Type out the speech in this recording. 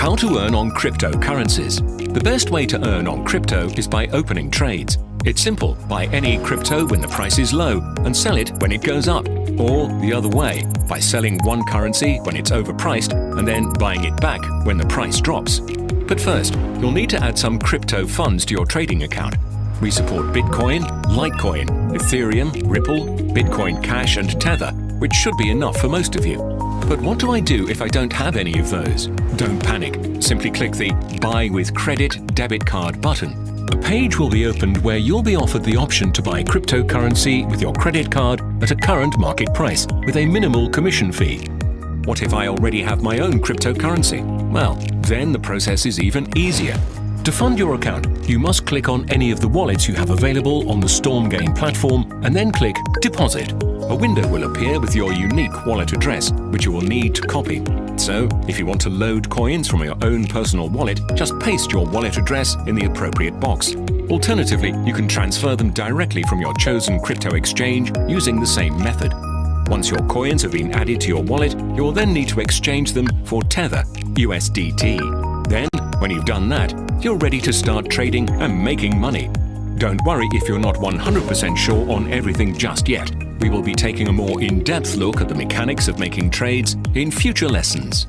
How to earn on cryptocurrencies. The best way to earn on crypto is by opening trades. It's simple. Buy any crypto when the price is low and sell it when it goes up. Or the other way, by selling one currency when it's overpriced and then buying it back when the price drops. But first, you'll need to add some crypto funds to your trading account. We support Bitcoin, Litecoin, Ethereum, Ripple, Bitcoin Cash and Tether, which should be enough for most of you. But what do I do if I don't have any of those? Don't panic. Simply click the Buy with Credit Debit Card button. A page will be opened where you'll be offered the option to buy cryptocurrency with your credit card at a current market price with a minimal commission fee. What if I already have my own cryptocurrency? Well, then the process is even easier. To fund your account, you must click on any of the wallets you have available on the StormGain platform and then click Deposit. A window will appear with your unique wallet address, which you will need to copy. So, if you want to load coins from your own personal wallet, just paste your wallet address in the appropriate box. Alternatively, you can transfer them directly from your chosen crypto exchange using the same method. Once your coins have been added to your wallet, you will then need to exchange them for Tether, USDT. Then, when you've done that, you're ready to start trading and making money. Don't worry if you're not 100% sure on everything just yet. We will be taking a more in-depth look at the mechanics of making trades in future lessons.